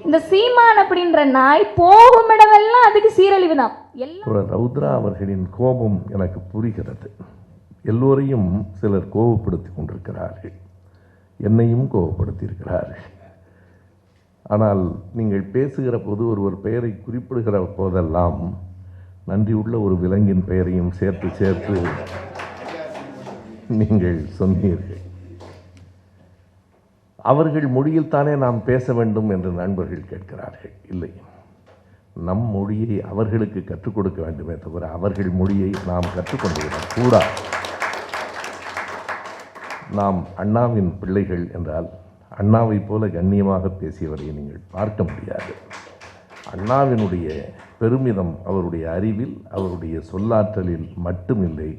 இந்த சீமான் அப்படின்ற நாய் போகும் இடமெல்லாம் அதுக்கு சீரழிவு தான். ரவுத்ரா அவர்களின் கோபம் எனக்கு புரிகிறது. எல்லோரையும் சிலர் கோபப்படுத்தி கொண்டிருக்கிறார்கள், என்னையும் கோபப்படுத்தியிருக்கிறார்கள். ஆனால் நீங்கள் பேசுகிற போது ஒருவர் பெயரை குறிப்பிடுகிற போதெல்லாம் நன்றியுள்ள ஒரு விலங்கின் பெயரையும் சேர்த்து சேர்த்து நீங்கள் சொன்னீர்கள். அவர்கள் மொழியில் தானே நாம் பேச வேண்டும் என்று நண்பர்கள் கேட்கிறார்கள். இல்லை, நம் மொழியை அவர்களுக்கு கற்றுக் கொடுக்க வேண்டுமே தவிர அவர்கள் மொழியை நாம் கற்றுக்கொண்டுவிடக் கூடாது. நாம் அண்ணாவின் பிள்ளைகள் என்றால் அண்ணாவை போல கண்ணியமாக பேசியவரை நீங்கள் பார்க்க முடியாது. அண்ணாவினுடைய பெருமிதம் அவருடைய அறிவில், அவருடைய சொல்லாற்றலில் மட்டுமில்லை,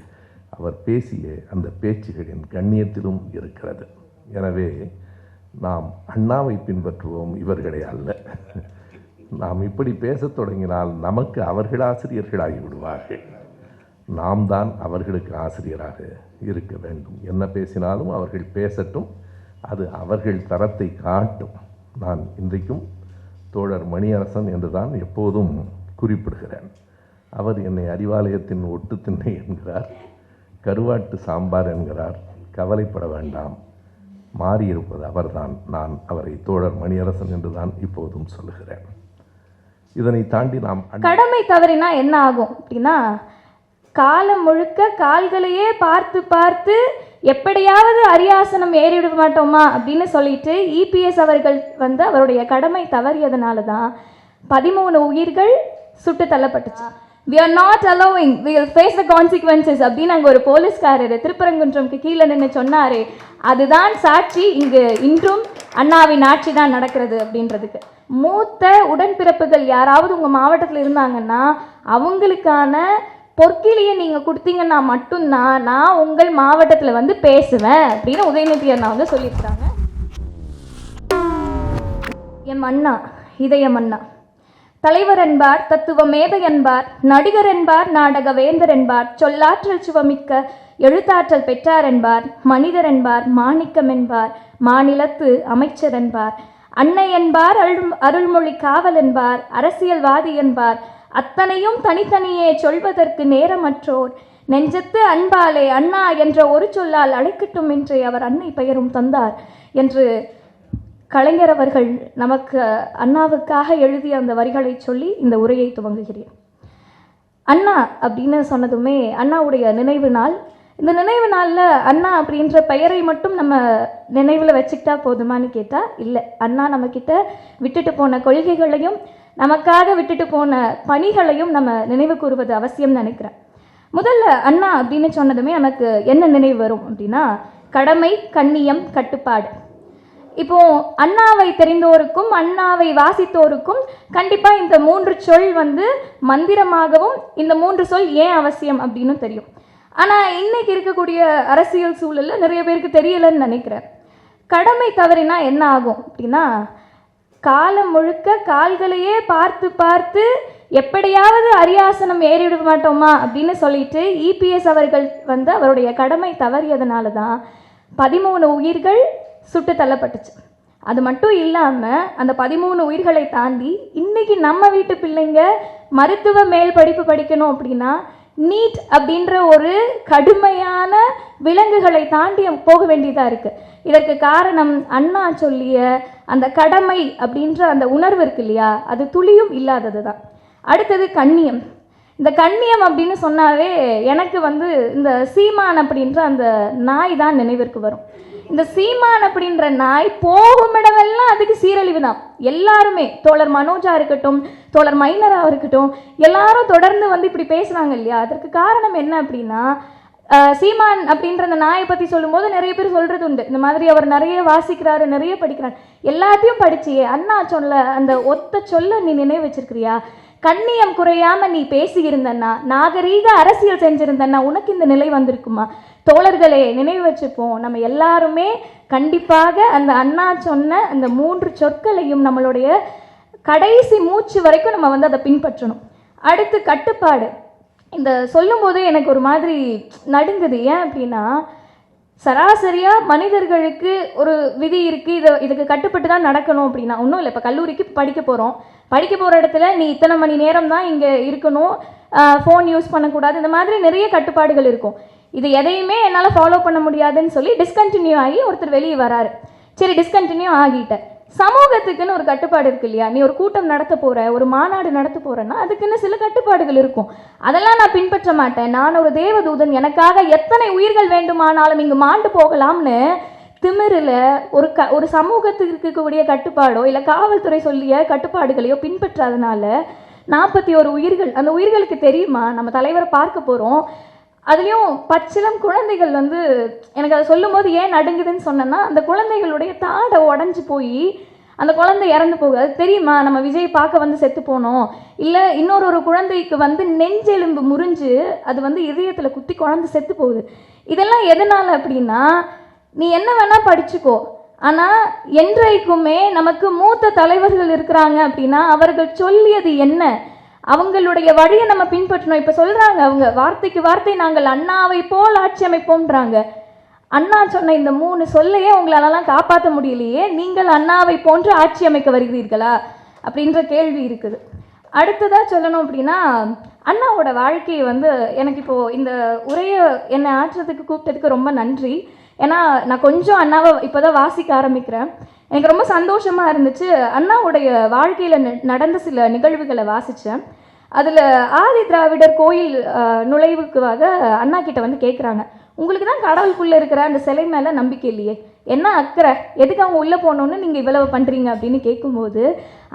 அவர் பேசிய அந்த பேச்சுகளின் கண்ணியத்திலும் இருக்கிறது. எனவே நாம் அண்ணாவை பின்பற்றுவோம், இவர்களை அல்ல. நாம் இப்படி பேசத் தொடங்கினால் நமக்கு அவர்கள் ஆசிரியர்களாகி விடுவார்கள். நாம் தான் அவர்களுக்கு ஆசிரியராக இருக்க வேண்டும். என்ன பேசினாலும் அவர்கள் பேசட்டும், அது அவர்கள் தரத்தை காட்டும். நான் இன்றைக்கும் தோழர் மணியரசன் என்று தான் எப்போதும் குறிப்பிடுகிறேன். அவர் என்னை அறிவாலயத்தின் ஒட்டு திண்ணை என்கிறார், கருவாட்டு சாம்பார் என்கிறார். கவலைப்பட வேண்டாம், மாறியிருப்பது அவர்தான். நான் அவரை தோழர் மணியரசன் என்று தான் இப்போதும் சொல்லுகிறேன். இதனை தாண்டி நாம் கடமை தவறினா என்ன ஆகும் அப்படின்னா, காலம் முழுக்க கால்களையே பார்த்து பார்த்து எப்படியாவது அரியாசனம் ஏறிவிட மாட்டோமா அப்படின்னு சொல்லிட்டு இபிஎஸ் அவர்கள் அவருடைய கடமை தவறியதுனால தான் 13 உயிர்கள் சுட்டு தள்ளப்பட்டுச்சு. We are not allowing, we will face the consequences அப்படின்னு அங்கே ஒரு போலீஸ்காரர் திருப்பரங்குன்றம்க்கு கீழே நின்று சொன்னாரே, அதுதான் சாட்சி. இங்கு இன்றும் அண்ணாவின் ஆட்சி தான் நடக்கிறது அப்படின்றதுக்கு. மூத்த உடன்பிறப்புகள் யாராவது உங்கள் மாவட்டத்தில் இருந்தாங்கன்னா அவங்களுக்கான பொற்கிளியை நீங்கள் கொடுத்தீங்கன்னா மட்டும்தான் நான் உங்கள் மாவட்டத்தில் பேசுவேன் அப்படின்னு உதயநிதி அண்ணா சொல்லியிருக்காங்க. எம் அண்ணா, இதயம் அண்ணா, தலைவர் என்பார், தத்துவ மேதை என்பார், நடிகர் என்பார், நாடக வேந்தர் என்பார், சொல்லாற்றல் சுவமிக்க எழுத்தாற்றல் பெற்றார் என்பார், மனிதர் என்பார், மாணிக்கம் என்பார், மாநிலத்து அமைச்சர் என்பார், அன்னை என்பார், அருள்மொழி காவல் என்பார், அரசியல்வாதி என்பார், அத்தனையும் தனித்தனியே சொல்வதற்கு நேரமற்றோர், நெஞ்சத்து அன்பாலே அண்ணா என்ற ஒரு சொல்லால் அழைக்கட்டும் என்று அவர் அன்னை பெயரும் தந்தார் என்று கலைஞர் அவர்கள் நமக்கு அண்ணாவுக்காக எழுதிய அந்த வரிகளை சொல்லி இந்த உரையை துவங்குகிறேன். அண்ணா அப்படின்னு சொன்னதுமே அண்ணாவுடைய நினைவு நாள். இந்த நினைவு நாளில் அண்ணா அப்படின்ற பெயரை மட்டும் நம்ம நினைவில் வச்சுக்கிட்டா போதுமானு கேட்டால் இல்லை. அண்ணா நம்மக்கிட்ட விட்டுட்டு போன கொள்கைகளையும் நமக்காக விட்டுட்டு போன பணிகளையும் நம்ம நினைவு கூறுவது அவசியம் நினைக்கிறேன். முதல்ல அண்ணா அப்படின்னு சொன்னதுமே நமக்கு என்ன நினைவு வரும் அப்படின்னா, கடமை, கண்ணியம், கட்டுப்பாடு. இப்போ அண்ணாவை தெரிந்தோருக்கும் அண்ணாவை வாசித்தோருக்கும் கண்டிப்பாக இந்த 3 சொல் மந்திரமாகவும் இந்த 3 சொல் ஏன் அவசியம் அப்படின்னு தெரியும். ஆனால் இன்னைக்கு இருக்கக்கூடிய அரசியல் சூழலில் நிறைய பேருக்கு தெரியலைன்னு நினைக்கிறேன். கடமை தவறினா என்ன ஆகும் அப்படின்னா, காலம் முழுக்க கால்களையே பார்த்து பார்த்து எப்படியாவது அரியாசனம் ஏறிவிட மாட்டோமா அப்படின்னு சொல்லிட்டு இபிஎஸ் அவர்கள் அவருடைய கடமை தவறியதுனால தான் 13 உயிர்கள் சுட்டு தள்ளப்பட்டுச்சு. அது மட்டும் இல்லாமல் அந்த 13 உயிர்களை தாண்டி இன்னைக்கு நம்ம வீட்டு பிள்ளைங்க மருத்துவ மேல் படிப்பு படிக்கணும் அப்படின்னா நீட் அப்படின்ற ஒரு கடுமையான விலங்குகளை தாண்டி போக வேண்டியதாக இருக்குது. இதற்கு காரணம் அண்ணா சொல்லிய அந்த கடமை அப்படின்ற அந்த உணர்வு இருக்கு இல்லையா, அது துளியும் இல்லாதது தான். அடுத்தது கண்ணியம். இந்த கண்ணியம் அப்படின்னு சொன்னாவே எனக்கு இந்த சீமான் அப்படின்ற அந்த நாய் தான் நினைவிற்கு வரும். இந்த சீமான் அப்படின்ற நாய் போகும் இடமெல்லாம் அதுக்கு சீரழிவு தான். எல்லாருமே, தோழர் மனோஜா இருக்கட்டும், தோழர் மைனரா இருக்கட்டும், எல்லாரும் தொடர்ந்து இப்படி பேசுகிறாங்க இல்லையா. அதற்கு காரணம் என்ன அப்படின்னா, சீமான் அப்படின்ற அந்த நாயை பற்றி சொல்லும்போது நிறைய பேர் சொல்கிறது உண்டு, இந்த மாதிரி அவர் நிறைய வாசிக்கிறாரு, நிறைய படிக்கிறார். எல்லாத்தையும் படிச்சியே அண்ணா சொல்ல அந்த ஒத்த சொல்ல நீ நினைவு வச்சிருக்கிறியா? கண்ணியம் குறையாம நீ பேசியிருந்தன்னா, நாகரீக அரசியல் செஞ்சிருந்தன்னா உனக்கு இந்த நிலை வந்திருக்குமா? தோழர்களே, நினைவு வச்சுப்போம். நம்ம எல்லாருமே கண்டிப்பாக அந்த அண்ணா சொன்ன அந்த 3 சொற்களையும் நம்மளுடைய கடைசி மூச்சு வரைக்கும் நம்ம அதை பின்பற்றணும். அடுத்து கட்டுப்பாடு. இந்த சொல்லும் போதே எனக்கு ஒரு மாதிரி நடுங்குது. ஏன் அப்படின்னா, சராசரியாக மனிதர்களுக்கு ஒரு விதி இருக்குது, இதுக்கு கட்டுப்பட்டு தான் நடக்கணும் அப்படின்னா ஒன்றும் இல்லை. இப்போ கல்லூரிக்கு படிக்க போகிற இடத்துல நீ இத்தனை மணி நேரம் தான் இங்கே இருக்கணும், ஃபோன் யூஸ் பண்ணக்கூடாது, இந்த மாதிரி நிறைய கட்டுப்பாடுகள் இருக்கும். இது எதையுமே என்னால் ஃபாலோ பண்ண முடியாதுன்னு சொல்லி டிஸ்கண்டினியூ ஆகி ஒருத்தர் வெளியே வராரு. சரி, டிஸ்கண்டினியூ ஆகிட்ட. சமூகத்துக்குன்னு ஒரு கட்டுப்பாடு இருக்கு இல்லையா? நீ ஒரு கூட்டம் நடத்த போகிற, ஒரு மாநாடு நடத்த போகிறேன்னா அதுக்குன்னு சில கட்டுப்பாடுகள் இருக்கும். அதெல்லாம் நான் பின்பற்ற மாட்டேன். நான் ஒரு தேவதூதன், எனக்காக எத்தனை உயிர்கள் வேண்டுமானாலும் இங்கு மாண்டு போகலாம்னு திமிரில் ஒரு சமூகத்துக்கு இருக்கக்கூடிய கட்டுப்பாடோ இல்லை காவல்துறை சொல்லிய கட்டுப்பாடுகளையோ பின்பற்றாதனால 41 உயிர்கள், அந்த உயிர்களுக்கு தெரியுமா நம்ம தலைவரை பார்க்க போகிறோம். அதுலேயும் பச்சிலம் குழந்தைகள் வந்து எனக்கு அதை சொல்லும் போது ஏன் நடுங்குதுன்னு சொன்னேன்னா, அந்த குழந்தைகளுடைய தாடை உடஞ்சி போய் அந்த குழந்தை இறந்து போகுது. அது தெரியுமா? நம்ம விஜய் பார்க்க வந்து செத்து போனோம், இல்லை இன்னொரு குழந்தைக்கு வந்து நெஞ்செலும்பு முறிஞ்சு அது வந்து இதயத்தில் குத்தி குழந்தை செத்து போகுது. இதெல்லாம் எதனால் அப்படின்னா, நீ என்ன வேணால் படிச்சுக்கோ, ஆனால் என்றைக்குமே நமக்கு மூத்த தலைவர்கள் இருக்கிறாங்க அப்படின்னா அவர்கள் சொல்லியது என்ன, அவங்களுடைய வழியை நம்ம பின்பற்றணும். இப்போ சொல்கிறாங்க அவங்க வார்த்தைக்கு வார்த்தை, நாங்கள் அண்ணாவை போல் ஆட்சி அமைப்போம்ன்றாங்க. அண்ணா சொன்ன இந்த 3 சொல்லையே உங்களாலலாம் காப்பாற்ற முடியலையே, நீங்கள் அண்ணாவை போன்று ஆட்சி அமைக்க வருகிறீர்களா அப்படின்ற கேள்வி இருக்குது. அடுத்ததாக சொல்லணும் அப்படின்னா, அண்ணாவோட வாழ்க்கையை வந்து எனக்கு இப்போது இந்த உரையை என்னை ஆற்றுறதுக்கு கூப்பிட்டதுக்கு ரொம்ப நன்றி. ஏன்னா நான் கொஞ்சம் அண்ணாவை இப்போ தான் வாசிக்க ஆரம்பிக்கிறேன். எனக்கு ரொம்ப சந்தோஷமாக இருந்துச்சு. அண்ணாவுடைய வாழ்க்கையில் நடந்த சில நிகழ்வுகளை வாசித்தேன். அதில் ஆதி திராவிடர் கோயில் நுழைவுக்காக அண்ணா கிட்ட வந்து கேட்குறாங்க, உங்களுக்கு தான் கடவுளுக்குள்ளே இருக்கிற அந்த சிலை மேலே நம்பிக்கை இல்லையே, என்ன அக்கறை, எதுக்கு அவங்க உள்ளே போனோன்னு நீங்கள் இவ்வளவு பண்ணுறீங்க அப்படின்னு கேட்கும்போது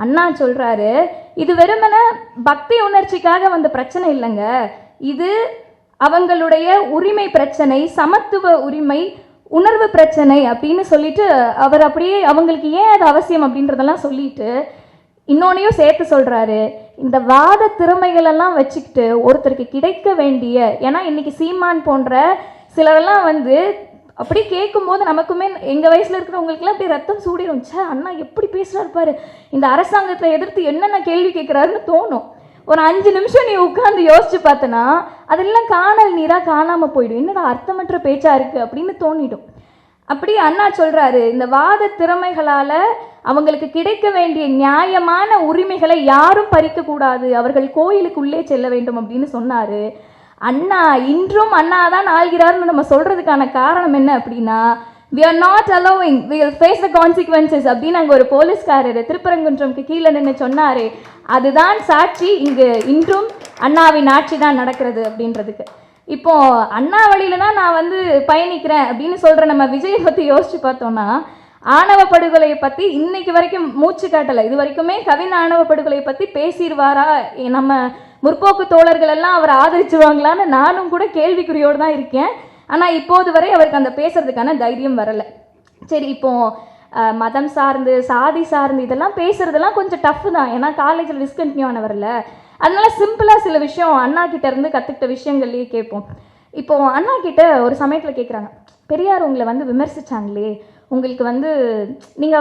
அண்ணா சொல்கிறாரு, இது வெறுமன பக்தி உணர்ச்சிக்காக வந்த பிரச்சனை இல்லைங்க, இது அவங்களுடைய உரிமை பிரச்சனை, சமத்துவ உரிமை, உணர்வு பிரச்சனை அப்படின்னு சொல்லிட்டு அவர் அப்படியே அவங்களுக்கு ஏன் அது அவசியம் அப்படின்றதெல்லாம் சொல்லிட்டு இன்னொன்னையும் சேர்த்து சொல்கிறாரு, இந்த வாத திறமைகளெல்லாம் வச்சுக்கிட்டு ஒருத்தருக்கு கிடைக்க வேண்டிய, ஏன்னா இன்னைக்கு சீமான் போன்ற சிலரெல்லாம் வந்து அப்படி கேட்கும்போது நமக்குமே எங்கள் வயசில் இருக்கிறவங்களுக்குலாம் அப்படியே ரத்தம் சூடிடும். சே, அண்ணா எப்படி பேசுகிறாரு பாரு, இந்த அரசாங்கத்தை எதிர்த்து என்னென்ன கேள்வி கேட்குறாருன்னு தோணும். ஒரு 5 நிமிஷம் நீ உட்காந்து யோசிச்சு பார்த்தனா அதெல்லாம் காணல் நீராக காணாமல் போயிடும், என்னடா அர்த்தமற்ற பேச்சா இருக்குது அப்படின்னு தோணிடும். அப்படி அண்ணா சொல்கிறாரு, இந்த வாத திறமைகளால் அவங்களுக்கு கிடைக்க வேண்டிய நியாயமான உரிமைகளை யாரும் பறிக்கக்கூடாது, அவர்கள் கோயிலுக்குள்ளே செல்ல வேண்டும் அப்படின்னு சொன்னார். அண்ணா இன்றும் அண்ணா தான் ஆள்கிறார்னு நம்ம சொல்கிறதுக்கான காரணம் என்ன அப்படின்னா, we are not allowing, we will face the consequences அப்படின்னு அங்கே ஒரு போலீஸ்காரர் திருப்பரங்குன்றம்க்கு கீழே நின்று சொன்னார். அதுதான் சாட்சி, இங்கு இன்றும் அண்ணாவின் ஆட்சி தான் நடக்கிறது அப்படின்றதுக்கு. இப்போ அண்ணா வழியில தான் நான் வந்து பயணிக்கிறேன் அப்படின்னு சொல்கிற நம்ம விஜயை பற்றி யோசிச்சு பார்த்தோன்னா, ஆணவ படுகொலையை பற்றி இன்னைக்கு வரைக்கும் மூச்சு காட்டலை. இது வரைக்குமே கவின் ஆணவ படுகொலையை பற்றி பேசிடுவாரா, நம்ம முற்போக்கு தோழர்கள் எல்லாம் அவரை ஆதரிச்சுவாங்களான்னு நானும் கூட கேள்விக்குறியோடு தான் இருக்கேன். ஆனால் இப்போது வரை அவருக்கு அந்த பேசுறதுக்கான தைரியம் வரலை. சரி, இப்போ மதம் சார்ந்து சாதி சார்ந்து இதெல்லாம் பேசுறதெல்லாம் கொஞ்சம் டஃப்பு தான், ஏன்னா காலேஜில் டிஸ்கண்டினியூ ஆன வரல. அதனால சிம்பிளாக சில விஷயம் அண்ணா கிட்ட இருந்து கற்றுக்கிட்ட விஷயங்கள்லேயே கேட்போம். இப்போ அண்ணா கிட்ட ஒரு சமயத்தில் கேட்குறாங்க, பெரியார் உங்களை வந்து விமர்சிச்சாங்களே, உங்களுக்கு வந்து நீங்கள்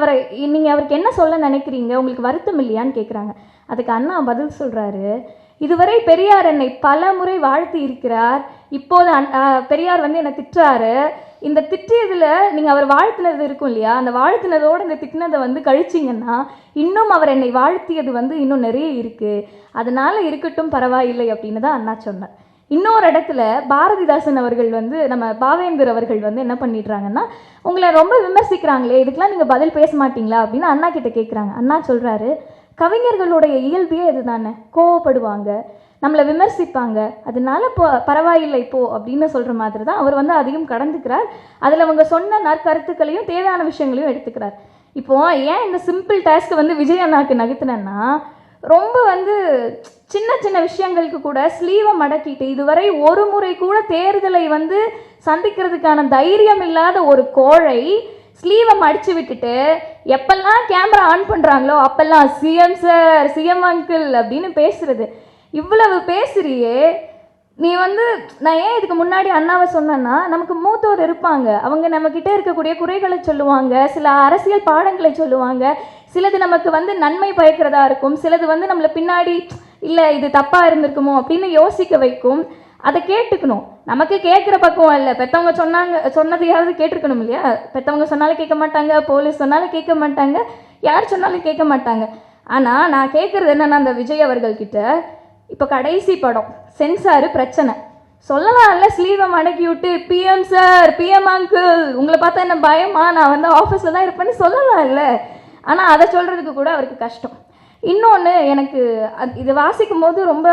அவருக்கு என்ன சொல்ல நினைக்கிறீங்க, உங்களுக்கு வருத்தம் இல்லையான்னு கேட்குறாங்க. அதுக்கு அண்ணா பதில் சொல்கிறாரு, இதுவரை பெரியார் என்னை பல முறை வாழ்த்தி இருக்கிறார், இப்போது பெரியார் வந்து என்னை திட்டுறாரு, இந்த திட்டியதில் நீங்கள் அவர் வாழ்த்தினது இருக்கும் இல்லையா, அந்த வாழ்த்தினதோடு இந்த திட்டினதை வந்து கழிச்சிங்கன்னா இன்னும் அவர் என்னை வாழ்த்தியது வந்து இன்னும் நிறைய இருக்குது, அதனால் இருக்கட்டும் பரவாயில்லை அப்படின்னு தான் அண்ணா சொன்னார். இன்னொரு இடத்துல பாரதிதாசன் அவர்கள் வந்து நம்ம பாவேந்தர் அவர்கள் வந்து என்ன பண்ணிடுறாங்கன்னா, உங்களை ரொம்ப விமர்சிக்கிறாங்களே, இதுக்கெல்லாம் நீங்கள் பதில் பேச மாட்டீங்களா அப்படின்னு அண்ணா கிட்ட கேட்குறாங்க. அண்ணா சொல்கிறாரு, கவிஞர்களுடைய இயல்பே இது தானே, கோவப்படுவாங்க, நம்மளை விமர்சிப்பாங்க, அதனால பரவாயில்லை போ அப்படின்னு சொல்கிற மாதிரி தான் அவர் வந்து அதையும் கடந்துக்கிறார். அதில் அவங்க சொன்ன நற்கருத்துக்களையும் தேவையான விஷயங்களையும் எடுத்துக்கிறார். இப்போது ஏன் இந்த சிம்பிள் டாஸ்க்கை வந்து விஜய் அண்ணாக்கு நகர்த்தினேன்னா, ரொம்ப வந்து சின்ன சின்ன விஷயங்களுக்கு கூட ஸ்லீவை மடக்கிட்டு இதுவரை ஒரு முறை கூட தேர்தலை வந்து சந்திக்கிறதுக்கான தைரியம் இல்லாத ஒரு கோழை ஸ்லீவை மடித்து விட்டுட்டு எப்பெல்லாம் கேமரா ஆன் பண்ணுறாங்களோ அப்பெல்லாம் சிஎம் சார், சிஎம் அங்கிள் அப்படின்னு பேசுறது. இவ்வளவு பேசுறியே நீ வந்து, நான் ஏன் இதுக்கு முன்னாடி அண்ணாவை சொன்னேன்னா, நமக்கு மூத்தோர் இருப்பாங்க, அவங்க நம்மக்கிட்ட இருக்கக்கூடிய குறைகளை சொல்லுவாங்க, சில அரசியல் பாடங்களை சொல்லுவாங்க, சிலது நமக்கு வந்து நன்மை பயக்கிறதா இருக்கும், சிலது வந்து நம்மளை பின்னாடி இல்லை இது தப்பாக இருந்திருக்குமோ அப்படின்னு யோசிக்க வைக்கும். அதை கேட்டுக்கணும். நமக்கு கேட்குற பக்குவம் இல்லை. பெற்றவங்க சொன்னதையாவது கேட்டிருக்கணும் இல்லையா? பெற்றவங்க சொன்னாலும் கேட்க மாட்டாங்க, போலீஸ் சொன்னாலும் கேட்க மாட்டாங்க, யார் சொன்னாலும் கேட்க மாட்டாங்க. ஆனால் நான் கேட்குறது என்னென்னா, அந்த விஜய் அவர்கள்கிட்ட இப்போ கடைசி படம் சென்சாரு பிரச்சனை சொல்லலாம்ல, ஸ்லீவை மடக்கி விட்டு பிஎம் சார், பிஎம் அங்கிள், உங்களை பார்த்தா என்ன பயமா, நான் வந்து ஆஃபீஸில் தான் இருப்பேன்னு சொல்லலாம் இல்லை. ஆனால் அதை சொல்கிறதுக்கு கூட அவருக்கு கஷ்டம். இன்னொன்று, எனக்கு இது வாசிக்கும் போது ரொம்ப,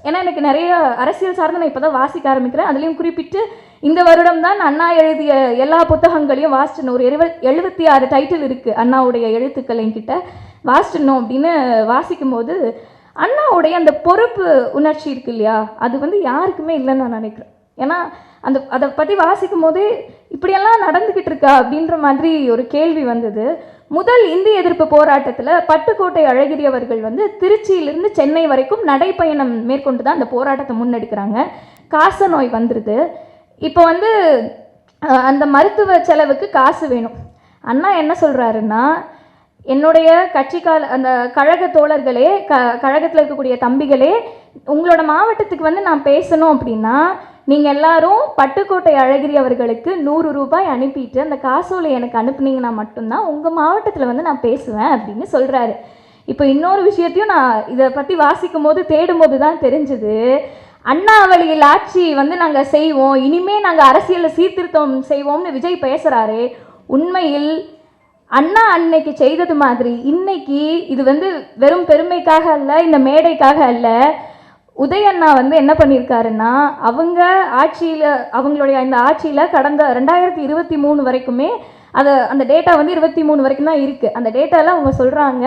ஏன்னா எனக்கு நிறைய அரசியல் சார்ந்து நான் இப்போ தான் வாசிக்க ஆரம்பிக்கிறேன். அதுலேயும் குறிப்பிட்டு இந்த வருடம் தான் அண்ணா எழுதிய எல்லா புத்தகங்களையும் வாசிச்சிடணும். ஒரு 76 டைட்டில் இருக்குது அண்ணாவுடைய எழுத்துக்கள் என்கிட்ட, வாசிச்சிடணும் அப்படின்னு வாசிக்கும் போது அண்ணாவுடைய அந்த பொறுப்பு உணர்ச்சி இருக்கு இல்லையா, அது வந்து யாருக்குமே இல்லைன்னு நான் நினைக்கிறேன். ஏன்னா அதை பற்றி வாசிக்கும் போதே இப்படியெல்லாம் நடந்துக்கிட்டு இருக்கா அப்படின்ற மாதிரி ஒரு கேள்வி வந்தது. முதல் இந்திய எதிர்ப்பு போராட்டத்தில் பட்டுக்கோட்டை அழகிரி அவர்கள் வந்து திருச்சியிலிருந்து சென்னை வரைக்கும் நடைப்பயணம் மேற்கொண்டு தான் அந்த போராட்டத்தை முன்னெடுக்கிறாங்க. காச நோய் வந்துடுது. இப்போ வந்து அந்த மருத்துவ செலவுக்கு காசு வேணும். அண்ணா என்ன சொல்கிறாருன்னா, என்னுடைய அந்த கழக தோழர்களே, கழகத்தில் இருக்கக்கூடிய தம்பிகளே, உங்களோட மாவட்டத்துக்கு வந்து நான் பேசணும் அப்படின்னா நீங்கள் எல்லாரும் பட்டுக்கோட்டை அழகிரி அவர்களுக்கு 100 ரூபாய் அனுப்பிட்டு அந்த காசோலை எனக்கு அனுப்புனீங்கன்னா மட்டும்தான் உங்கள் மாவட்டத்தில் வந்து நான் பேசுவேன் அப்படின்னு சொல்கிறாரு. இப்போ இன்னொரு விஷயத்தையும் நான் இதை பற்றி வாசிக்கும் போது தேடும்போது தான் தெரிஞ்சுது. அண்ணா வழியில் ஆட்சி வந்து நாங்கள் செய்வோம், இனிமேல் நாங்கள் அரசியலில் சீர்திருத்தம் செய்வோம்னு விஜய் பேசுகிறாரு. உண்மையில் அண்ணா அன்னைக்கு செய்தது மாதிரி இன்னைக்கு இது வந்து வெறும் பெருமைக்காக அல்ல, இந்த மேடைக்காக அல்ல. உதயண்ணா வந்து என்ன பண்ணியிருக்காருன்னா, அவங்க ஆட்சியில், அவங்களுடைய இந்த ஆட்சியில் கடந்த 2023 வரைக்குமே அந்த டேட்டா வந்து 23 வரைக்கும் தான் இருக்குது. அந்த டேட்டாவில் அவங்க சொல்கிறாங்க,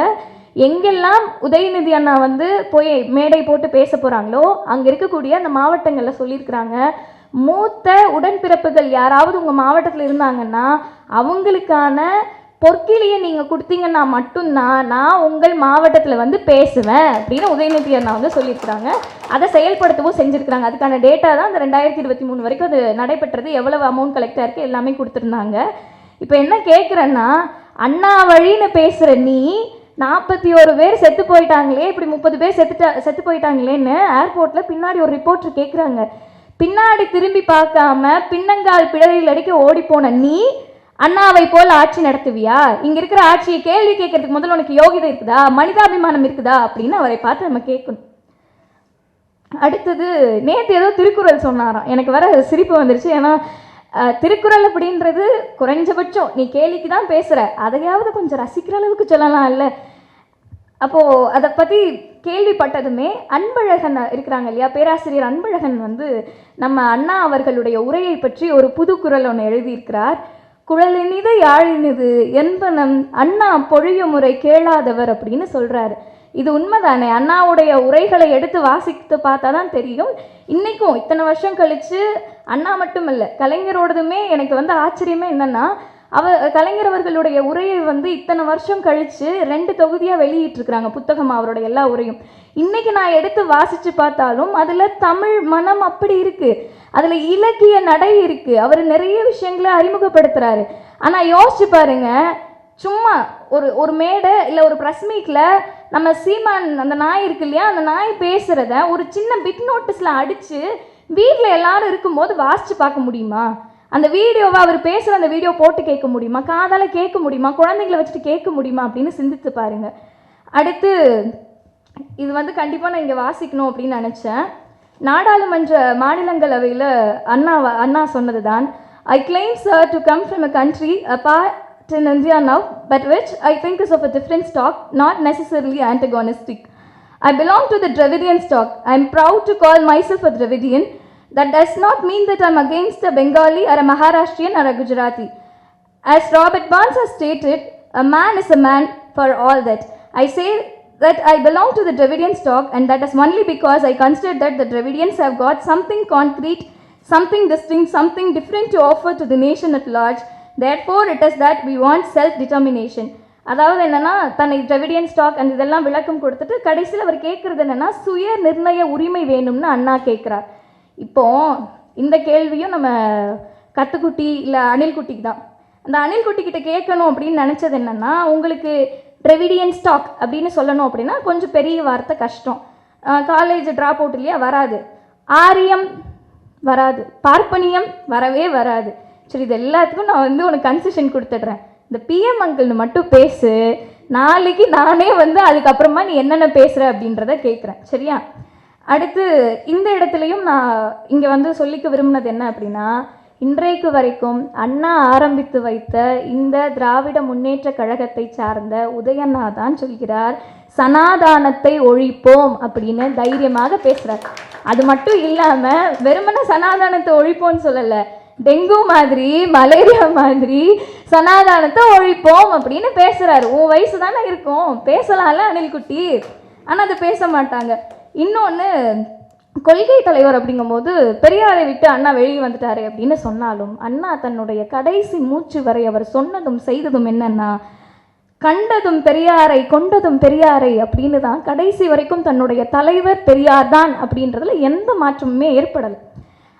எங்கெல்லாம் உதயநிதி அண்ணா வந்து போய் மேடை போட்டு பேச போகிறாங்களோ அங்கே இருக்கக்கூடிய அந்த மாவட்டங்களில் சொல்லியிருக்கிறாங்க, மூத்த உடன்பிறப்புகள் யாராவது உங்கள் மாவட்டத்தில் இருந்தாங்கன்னா அவங்களுக்கான பொற்கிளியை நீங்கள் கொடுத்தீங்கன்னா மட்டும்தான் நான் உங்கள் மாவட்டத்தில் வந்து பேசுவேன் அப்படின்னு உதயநிதி அண்ணா வந்து சொல்லியிருக்கிறாங்க. அதை செயல்படுத்தவும் செஞ்சுருக்கிறாங்க. அதுக்கான டேட்டா தான் அந்த 2023 வரைக்கும் அது நடைபெற்றது, எவ்வளவு அமௌண்ட் கலெக்ட் ஆயிருக்கு எல்லாமே கொடுத்துருந்தாங்க. இப்போ என்ன கேட்குறேன்னா, அண்ணா வழின்னு பேசுகிற நீ 41 பேர் செத்து போயிட்டாங்களே, இப்படி 30 பேர் செத்து போயிட்டாங்களேன்னு ஏர்போர்ட்டில் பின்னாடி ஒரு ரிப்போர்ட்டர் கேட்குறாங்க. பின்னாடி திரும்பி பார்க்காம பின்னங்கால் பிடரில் அடிக்க ஓடி போன நீ அண்ணாவை போல் ஆட்சி நடத்துவியா? இங்க இருக்கிற ஆட்சியை கேள்வி கேட்கறதுக்கு முதல்ல உனக்கு யோகிதை இருக்குதா, மனிதாபிமானம் இருக்குதா அப்படின்னு அவரை பார்த்து நம்ம கேட்கணும். அடுத்தது, நேற்று ஏதோ திருக்குறள் சொன்னாராம், எனக்கு வர சிரிப்பு வந்துருச்சு. ஏன்னா திருக்குறள் அப்படின்றது குறைஞ்சபட்சம் நீ கேள்விக்கு தான் பேசுற, அதையாவது கொஞ்சம் ரசிக்கிற அளவுக்கு சொல்லலாம் இல்லை? அப்போது அதை பற்றி கேள்விப்பட்டதுமே அன்பழகன் இருக்கிறாங்க இல்லையா, பேராசிரியர் அன்பழகன் வந்து நம்ம அண்ணா அவர்களுடைய உரையை பற்றி ஒரு புது குறள் ஒன்று எழுதியிருக்கிறார். குழலினிது யாழினிது என்பனம் அண்ணா பொழிய முறை கேளாதவர் அப்படின்னு சொல்கிறாரு. இது உண்மைதானே? அண்ணாவுடைய உரைகளை எடுத்து வாசித்து பார்த்தா தான் தெரியும். இன்றைக்கும் இத்தனை வருஷம் கழித்து அண்ணா மட்டும் இல்லை, கலைஞரோடதுமே எனக்கு வந்து ஆச்சரியமே என்னென்னா, கலைஞர் அவர்களுடைய உரையை வந்து இத்தனை வருஷம் கழித்து 2 தொகுதியாக வெளியிட்டிருக்கிறாங்க புத்தகம், அவருடைய எல்லா உரையும். இன்றைக்கி நான் எடுத்து வாசித்து பார்த்தாலும் அதில் தமிழ் மனம் அப்படி இருக்குது, அதில் இலக்கிய நடை இருக்குது, அவர் நிறைய விஷயங்களை அறிமுகப்படுத்துகிறாரு. ஆனால் யோசிச்சு பாருங்க, சும்மா ஒரு மேடை இல்லை ஒரு ப்ரெஸ் மீட்டில் நம்ம சீமான் அந்த நாய் இருக்கு இல்லையா, அந்த நாய் பேசுகிறத ஒரு சின்ன பிட் நோட்டீஸில் அடித்து வீட்டில் எல்லாரும் இருக்கும்போது வாசித்து பார்க்க முடியுமா? அந்த வீடியோவை அவர் பேசுகிற அந்த வீடியோ போட்டு கேட்க முடியுமா? காதால் கேட்க முடியுமா? குழந்தைங்களை வச்சுட்டு கேட்க முடியுமா அப்படின்னு சிந்தித்து பாருங்கள். அடுத்து, இது வந்து கண்டிப்பாக நான் இங்கே வாசிக்கணும் அப்படின்னு நினச்சேன். நாடாளுமன்ற மாநிலங்களவையில் அண்ணா சொன்னது தான், I claim sir to come from a country apart in India now, but which I think is of a different stock, not necessarily antagonistic. I belong to the Dravidian stock. I am proud to call myself a Dravidian. That does not mean that I am against a Bengali or a Maharashtrian or a Gujarati. As Robert Burns has stated, a man is a man for all that. I say that I belong to the Dravidian stock, and that is only because I consider that the Dravidians have got something concrete, something distinct, something different to offer to the nation at large. Therefore, it is that we want self-determination. அதாவது என்னென்னா, தன்னை Dravidian stock அந்த இதெல்லாம் விளக்கம் கொடுத்துட்டு கடைசியில் அவர் கேட்குறது என்னென்னா, சுய நிர்ணய உரிமை வேணும்னு அண்ணா கேட்குறார். இப்போது இந்த கேள்வியும் நம்ம கத்துக்குட்டி இல்லை அணில்குட்டிக்கு தான். அந்த அணில்குட்டிக்கிட்ட கேட்கணும் அப்படின்னு நினச்சது என்னென்னா, உங்களுக்கு திராவிடியன் ஸ்டாக் அப்படின்னு சொல்லணும் அப்படின்னா கொஞ்சம் பெரிய வார்த்தை கஷ்டம், காலேஜ் ட்ராப் அவுட் இல்லையா, வராது. ஆரியம் வராது. பார்ப்பனியம் வரவே வராது. சரி, இது எல்லாத்துக்கும் நான் வந்து உனக்கு கன்செஷன் கொடுத்துட்றேன். இந்த பிஎம் அங்கிள்னு மட்டும் பேசு, நாளைக்கு நானே வந்து அதுக்கப்புறமா நீ என்னென்ன பேசுகிற அப்படின்றத கேட்குறேன். சரியா? அடுத்து இந்த இடத்துலையும் நான் இங்கே வந்து சொல்லிக்க விரும்பினது என்ன அப்படின்னா, இன்றைக்கு வரைக்கும் அண்ணா ஆரம்பித்து வைத்த இந்த திராவிட முன்னேற்ற கழகத்தை சார்ந்த உதயண்ணா தான் சொல்கிறார், சனாதானத்தை ஒழிப்போம் அப்படின்னு தைரியமாக பேசுகிறார். அது மட்டும் இல்லாமல் வெறுமனே சனாதானத்தை ஒழிப்போம்னு சொல்லலை, டெங்கு மாதிரி மலேரியா மாதிரி சனாதானத்தை ஒழிப்போம் அப்படின்னு பேசுகிறாரு. உன் வயசு தானே இருக்கும், பேசலாம்ல அணில்குட்டி. ஆனால் அதை பேச மாட்டாங்க. இன்னொன்று, கொள்கை தலைவர் அப்படிங்கும்போது பெரியாரை விட்டு அண்ணா வெளியே வந்துட்டாரு அப்படின்னு சொன்னாலும், அண்ணா தன்னுடைய கடைசி மூச்சு வரை அவர் சொன்னதும் செய்ததும் என்னன்னா, கண்டதும் பெரியாரை கொண்டதும் பெரியாரை அப்படின்னு தான் கடைசி வரைக்கும் தன்னுடைய தலைவர் பெரியார் தான் அப்படின்றதுல எந்த மாற்றமுமே ஏற்படலை.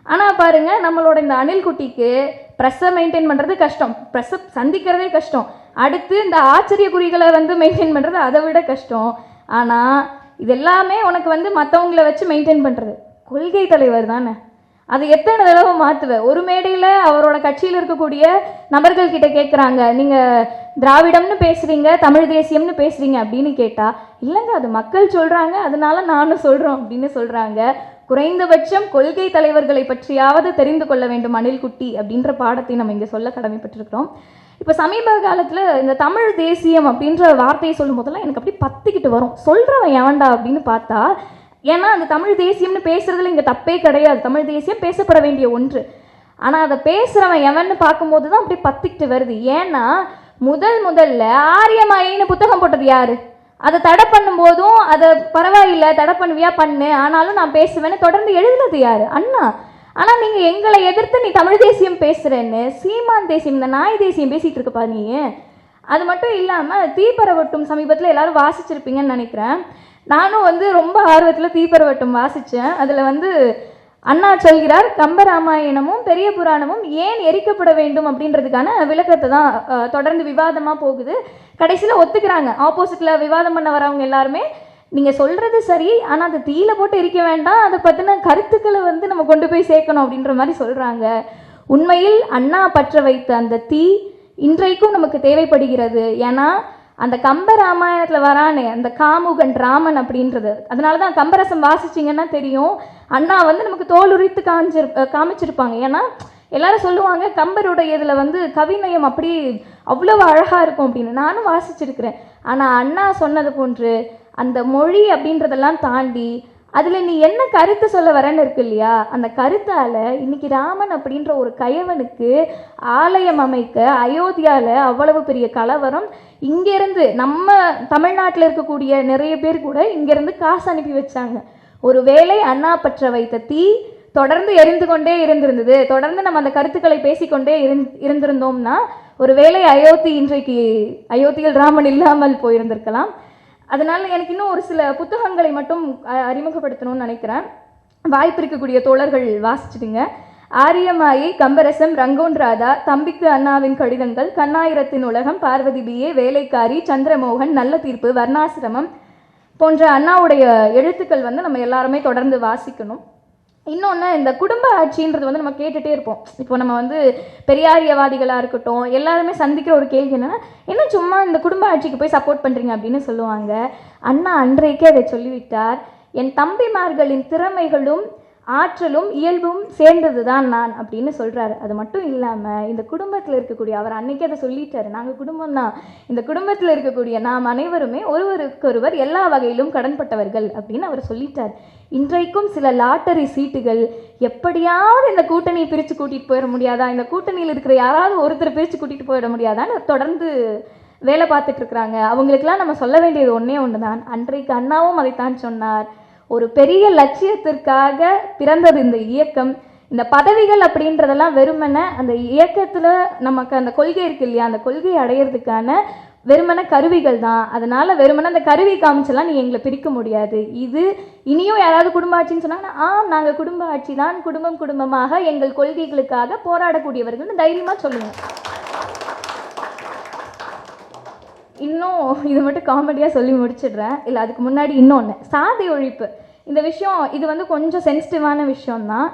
ஆனால் பாருங்க, நம்மளோட இந்த அணில்குட்டிக்கு ப்ரெஸ்ஸை மெயின்டைன் பண்ணுறது கஷ்டம், ப்ரெஸ்ஸை சந்திக்கிறதே கஷ்டம், அடுத்து இந்த ஆச்சரிய குறிகளை வந்து மெயின்டைன் பண்ணுறது அதை விட கஷ்டம். ஆனால் இது எல்லாமே உனக்கு வந்து மற்றவங்கள வச்சு மெயின்டைன் பண்ணுறது கொள்கை தலைவர் தானே. அது எத்தனை தடவை மாற்றுவேன். ஒரு மேடையில் அவரோட கட்சியில் இருக்கக்கூடிய நபர்கள் கிட்ட கேட்குறாங்க, நீங்கள் திராவிடம்னு பேசுகிறீங்க, தமிழ் தேசியம்னு பேசுகிறீங்க அப்படின்னு கேட்டால், இல்லைங்க அது மக்கள் சொல்கிறாங்க அதனால நானும் சொல்கிறோம் அப்படின்னு சொல்கிறாங்க. குறைந்தபட்சம் கொள்கை தலைவர்களை பற்றியாவது தெரிந்து கொள்ள வேண்டும் அணில்குட்டி அப்படின்ற பாடத்தை நம்ம இங்கே சொல்ல கடமைப்பட்டிருக்கிறோம். இப்போ சமீப காலத்தில் இந்த தமிழ் தேசியம் அப்படின்ற வார்த்தையை சொல்லும் போதெல்லாம் எனக்கு அப்படி பத்திக்கிட்டு வரும். சொல்கிறவன் எவன்டா அப்படின்னு பார்த்தா, ஏன்னா அந்த தமிழ் தேசியம்னு பேசுறதுல இங்கே தப்பே கிடையாது, தமிழ் தேசியம் பேசப்பட வேண்டிய ஒன்று. ஆனால் அதை பேசுகிறவன் எவன்னு பார்க்கும்போது தான் அப்படி பத்திக்கிட்டு வருது. ஏன்னா முதல்ல ஆரியமாயின்னு புத்தகம் போட்டது யாரு? அதை தடை பண்ணும்போதும் அதை பரவாயில்லை தடை பண்ணுவியா பண்ணு, ஆனாலும் நான் பேசுவேன்னு தொடர்ந்து எழுதுனது யாரு? அண்ணா. ஆனால் நீங்கள் எங்களை எதிர்த்து நீ தமிழ் தேசியம் பேசுகிறேன்னு சீமான் தேசியம், இந்த நாய் தேசியம் பேசிகிட்டு இருக்கப்பா நீ. அது மட்டும் இல்லாமல் தீப்பரவட்டும் சமீபத்தில் எல்லாரும் வாசிச்சிருப்பீங்கன்னு நினைக்கிறேன். நானும் வந்து ரொம்ப ஆர்வத்தில் தீப்பரவட்டும் வாசித்தேன். அதில் வந்து அண்ணா சொல்கிறார், கம்பராமாயணமும் பெரிய புராணமும் ஏன் எரிக்கப்பட வேண்டும் அப்படின்றதுக்கான விளக்கத்தை தான் தொடர்ந்து விவாதமாக போகுது. கடைசியில் ஒத்துக்கிறாங்க. ஆப்போசிட்டில் விவாதம் பண்ண வரவங்க எல்லாருமே, நீங்கள் சொல்கிறது சரி, ஆனால் அதை தீயில போட்டு எரிக்க வேண்டாம், அதை பற்றின கருத்துக்களை வந்து நம்ம கொண்டு போய் சேர்க்கணும் அப்படின்ற மாதிரி சொல்கிறாங்க. உண்மையில் அண்ணா பற்ற வைத்த அந்த தீ இன்றைக்கும் நமக்கு தேவைப்படுகிறது. ஏன்னா அந்த கம்ப ராமாயணத்தில் வரானே அந்த காமுகன் ராமன் அப்படின்றது, அதனால தான் கம்பரசம் வாசிச்சிங்கன்னா தெரியும், அண்ணா வந்து நமக்கு தோல் உரித்து காமிச்சிருப்பாங்க. ஏன்னா எல்லாரும் சொல்லுவாங்க கம்பருடைய இதில் வந்து கவிநயம் அப்படி அவ்வளவு அழகாக இருக்கும் அப்படின்னு. நானும் வாசிச்சிருக்கிறேன். ஆனால் அண்ணா சொன்னது போன்று அந்த மொழி அப்படின்றதெல்லாம் தாண்டி அதில் நீ என்ன கருத்து சொல்ல வரேன்னு இருக்கு இல்லையா, அந்த கருத்தால் இன்னைக்கு ராமன் அப்படின்ற ஒரு கயவனுக்கு ஆலயம் அமைக்க அயோத்தியாவில் அவ்வளவு பெரிய கலவரம். இங்கேருந்து நம்ம தமிழ்நாட்டில் இருக்கக்கூடிய நிறைய பேர் கூட இங்கேருந்து காசு அனுப்பி வச்சாங்க. ஒரு வேளை அண்ணா பற்ற வைத்த தீ தொடர்ந்து எரிந்து கொண்டே இருந்திருந்தது, தொடர்ந்து நம்ம அந்த கருத்துக்களை பேசிக்கொண்டே இருந்திருந்தோம்னா ஒரு வேளை அயோத்தியில் ராமன் இல்லாமல் போயிருந்திருக்கலாம். அதனால் எனக்கு இன்னும் ஒரு சில புத்தகங்களை மட்டும் அறிமுகப்படுத்தணும்னு நினைக்கிறேன். வாய்ப்பு இருக்கக்கூடிய தோழர்கள் வாசிச்சுடுங்க. ஆரியமாயை, கம்பரசம், ரங்கோன் ராதா, தம்பிக்கு அண்ணாவின் கடிதங்கள், கண்ணாயிரத்தின் உலகம், பார்வதி பிஏ, வேலைக்காரி, சந்திரமோகன், நல்ல தீர்ப்பு, வர்ணாசிரமம் போன்ற அண்ணாவுடைய எழுத்துக்கள் வந்து நம்ம எல்லாருமே தொடர்ந்து வாசிக்கணும். இன்னொன்று, இந்த குடும்ப ஆட்சின்றது வந்து நம்ம கேட்டுகிட்டே இருப்போம். இப்போ நம்ம வந்து பெரியாரியவாதிகளாக இருக்கட்டும் எல்லாருமே சந்திக்கிற ஒரு கேள்வி என்னென்னா, என்ன சும்மா இந்த குடும்ப ஆட்சிக்கு போய் சப்போர்ட் பண்ணுறீங்க அப்படின்னு சொல்லுவாங்க. அண்ணா அன்றைக்கே அதை சொல்லிவிட்டார், என் தம்பிமார்களின் திறமைகளும் ஆற்றலும் இயல்பும் சேர்ந்தது தான் நான் அப்படின்னு சொல்கிறாரு. அது மட்டும் இல்லாமல் இந்த குடும்பத்தில் இருக்கக்கூடிய, அவர் அன்னைக்கே அதை சொல்லிட்டாரு, நாங்கள் குடும்பம் தான், இந்த குடும்பத்தில் இருக்கக்கூடிய நாம் அனைவருமே ஒருவருக்கொருவர் எல்லா வகையிலும் கடன்பட்டவர்கள் அப்படின்னு அவர் சொல்லிட்டார். இன்றைக்கும் சில லாட்டரி சீட்டுகள் எப்படியாவது இந்த கூட்டணியை பிரித்து கூட்டிகிட்டு போயிட முடியாதா, இந்த கூட்டணியில் இருக்கிற யாராவது ஒருத்தர் பிரித்து கூட்டிகிட்டு போயிட முடியாதான்னு தொடர்ந்து வேலை பார்த்துட்டு இருக்கிறாங்க. அவங்களுக்கெல்லாம் நம்ம சொல்ல வேண்டியது ஒன்றே ஒன்று தான், அன்றைக்கு அண்ணாவும் அதைத்தான் சொன்னார், ஒரு பெரிய லட்சியத்திற்காக பிறந்தது இந்த இயக்கம். இந்த பதவிகள் அப்படின்றதெல்லாம் வெறுமனை அந்த இயக்கத்தில் நமக்கு அந்த கொள்கை இருக்கு இல்லையா, அந்த கொள்கையை அடையிறதுக்கான வெறுமனை கருவிகள் தான். அதனால் வெறுமனை அந்த கருவி காமிச்செல்லாம் நீ எங்களை பிரிக்க முடியாது. இது இனியும் யாராவது குடும்ப ஆட்சின்னு சொன்னாங்கன்னா, நாங்கள் குடும்ப ஆட்சி தான், குடும்பமாக எங்கள் கொள்கைகளுக்காக போராடக்கூடியவர்கள்னு தைரியமாக சொல்லுங்கள். இன்னும் இது மட்டும் காமெடியாக சொல்லி முடிச்சிடுறேன். இல்லை, அதுக்கு முன்னாடி இன்னொன்று, சாதி ஒழிப்பு. இந்த விஷயம் இது வந்து கொஞ்சம் சென்சிட்டிவான விஷயம்தான்.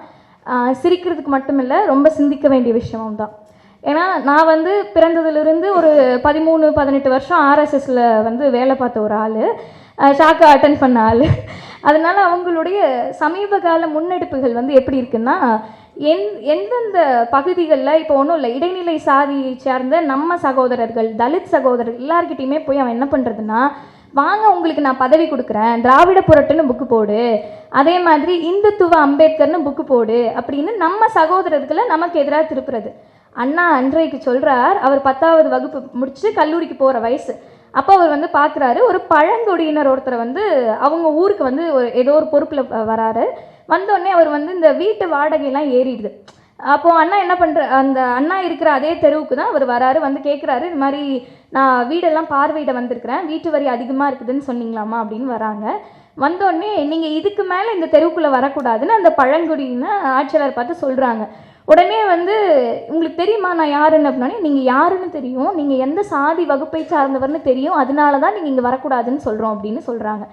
சிரிக்கிறதுக்கு மட்டும் இல்லை, ரொம்ப சிந்திக்க வேண்டிய விஷயமும் தான். ஏன்னா நான் வந்து பிறந்ததுலேருந்து ஒரு 13-18 வருஷம் ஆர்எஸ்எஸில் வந்து வேலை பார்த்த ஒரு ஆள், ஷாக்கா அட்டன் பண்ண ஆள். அதனால் அவங்களுடைய சமீப கால முன்னெடுப்புகள் வந்து எப்படி இருக்குன்னா, எந்தெந்த பகுதிகளில் இப்போ ஒன்றும் இல்லை, இடைநிலை சாதியை சார்ந்த நம்ம சகோதரர்கள், தலித் சகோதரர்கள் எல்லார்கிட்டையுமே போய் அவன் என்ன பண்ணுறதுன்னா, வாங்க உங்களுக்கு நான் பதவி கொடுக்குறேன், திராவிட புரட்டுன்னு புக்கு போடு, அதே மாதிரி இந்துத்துவ அம்பேத்கர்னு புக்கு போடு அப்படின்னு நம்ம சகோதரர்களை நமக்கு எதிராக திருப்புறது. அண்ணா அன்றைக்கு சொல்கிறார், அவர் 10வது வகுப்பு முடிச்சு கல்லூரிக்கு போகிற வயசு. அப்போ அவர் வந்து பார்க்குறாரு, ஒரு பழங்குடியினர் ஒருத்தரை வந்து அவங்க ஊருக்கு வந்து ஏதோ ஒரு பொறுப்பில் வராரு. வந்தோடனே அவர் வந்து இந்த வீட்டு வாடகையெல்லாம் ஏறிடுது. அப்போது அண்ணா என்ன அந்த அண்ணா இருக்கிற அதே தெருவுக்கு தான் அவர் வராரு. வந்து கேட்குறாரு, இது மாதிரி நான் வீடெல்லாம் பார்வையிட வந்திருக்கிறேன், வீட்டு வரி அதிகமாக இருக்குதுன்னு சொன்னீங்களாமா அப்படின்னு வராங்க. வந்தோடனே நீங்கள் இதுக்கு மேலே இந்த தெருவுக்குள்ளே வரக்கூடாதுன்னு அந்த பழங்குடியின ஆட்சியாளர் பார்த்து சொல்கிறாங்க. உடனே வந்து உங்களுக்கு தெரியுமா நான் யாருன்னு அப்படின்னே, நீங்கள் யாருன்னு தெரியும், நீங்கள் எந்த சாதி வகுப்பை சார்ந்தவர்னு தெரியும், அதனால தான் நீங்கள் இங்கே வரக்கூடாதுன்னு சொல்கிறோம் அப்படின்னு சொல்கிறாங்க.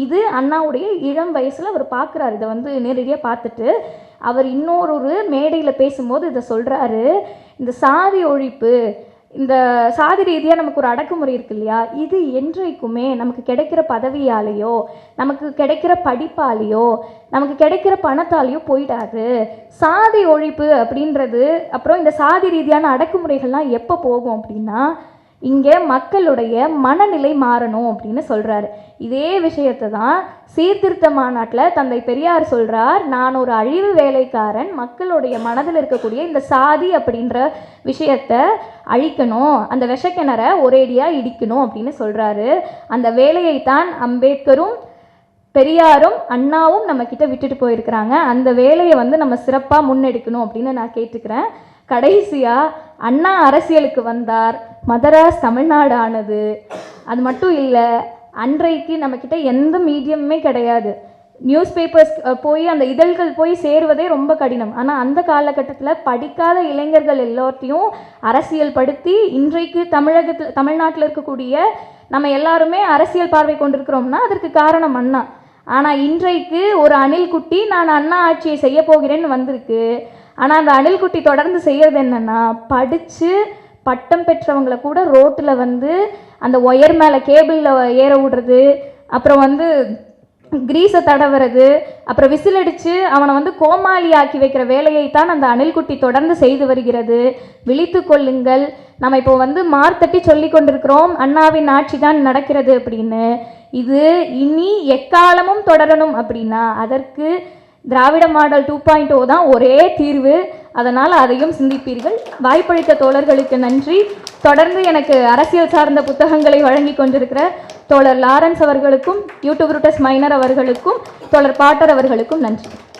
இது அண்ணாவுடைய இளம் வயசில் அவர் பார்க்குறாரு. இதை வந்து நேரடியாக பார்த்துட்டு அவர் இன்னொரு மேடையில் பேசும்போது இதை சொல்கிறாரு, இந்த சாதி ஒழிப்பு, இந்த சாதி ரீதியாக நமக்கு ஒரு அடக்குமுறை இருக்கு இல்லையா, இது என்றைக்குமே நமக்கு கிடைக்கிற பதவியாலேயோ, நமக்கு கிடைக்கிற படிப்பாலேயோ, நமக்கு கிடைக்கிற பணத்தாலேயோ போயிடாது. சாதி ஒழிப்பு அப்படின்றது, அப்புறம் இந்த சாதி ரீதியான அடக்குமுறைகள்லாம் எப்போ போகும் அப்படின்னா, இங்கே மக்களுடைய மனநிலை மாறணும் அப்படின்னு சொல்கிறாரு. இதே விஷயத்தை தான் சீர்திருத்த மாநாட்டில் தந்தை பெரியார் சொல்கிறார், நான் ஒரு அழிவு வேலைக்காரன், மக்களுடைய மனதில் இருக்கக்கூடிய இந்த சாதி அப்படின்ற விஷயத்தை அழிக்கணும், அந்த விஷக்கிணற ஒரேடியாக இடிக்கணும் அப்படின்னு சொல்கிறாரு. அந்த வேலையைத்தான் அம்பேத்கரும் பெரியாரும் அண்ணாவும் நம்மக்கிட்ட விட்டுட்டு போயிருக்கிறாங்க. அந்த வேலையை வந்து நம்ம சிறப்பாக முன்னெடுக்கணும் அப்படின்னு நான் கேட்டுக்கிறேன். கடைசியாக அண்ணா அரசியலுக்கு வந்தார், மதராஸ் தமிழ்நாடு ஆனது. அது மட்டும் இல்லை, அன்றைக்கு நம்மக்கிட்ட எந்த மீடியமுமே கிடையாது. நியூஸ் பேப்பர்ஸ் போய் அந்த இதழ்கள் போய் சேருவதே ரொம்ப கடினம். ஆனால் அந்த காலகட்டத்தில் படிக்காத இளைஞர்கள் எல்லாத்தையும் அரசியல் படுத்தி இன்றைக்கு தமிழ்நாட்டில் இருக்கக்கூடிய நம்ம எல்லாருமே அரசியல் பார்வை கொண்டிருக்கிறோம்னா அதற்கு காரணம் அண்ணா. ஆனால் இன்றைக்கு ஒரு அணில் குட்டி நான் அண்ணா ஆட்சியை செய்ய போகிறேன்னு வந்திருக்கு. ஆனால் அந்த அணில் குட்டி தொடர்ந்து செய்கிறது என்னென்னா, படித்து பட்டம் பெற்றவங்களை கூட ரோட்டில் வந்து அந்த ஒயர் மேலே கேபிளில் ஏற விடுறது, அப்புறம் வந்து கிரீஸை தடவுறது, அப்புறம் விசில் அடித்து அவனை வந்து கோமாளி ஆக்கி வைக்கிற வேலையைத்தான் அந்த அணில்குட்டி தொடர்ந்து செய்து வருகிறது. விழித்து கொள்ளுங்கள். நம்ம இப்போ வந்து மார்த்தட்டி சொல்லி கொண்டிருக்கிறோம் அண்ணாவின் ஆட்சி தான் நடக்கிறது அப்படின்னு. இது இனி எக்காலமும் தொடரணும் அப்படின்னா அதற்கு திராவிட மாடல் 2.0 தான் ஒரே தீர்வு. அதனால் அதையும் சிந்திப்பீர்கள். வாய்ப்பளித்த தோழர்களுக்கு நன்றி. தொடர்ந்து எனக்கு அரசியல் சார்ந்த புத்தகங்களை வழங்கி கொண்டிருக்கிற தோழர் லாரன்ஸ் அவர்களுக்கும், யூடியூப் ரூட்டஸ் மைனர் அவர்களுக்கும், தோழர் பாட்டர் அவர்களுக்கும் நன்றி.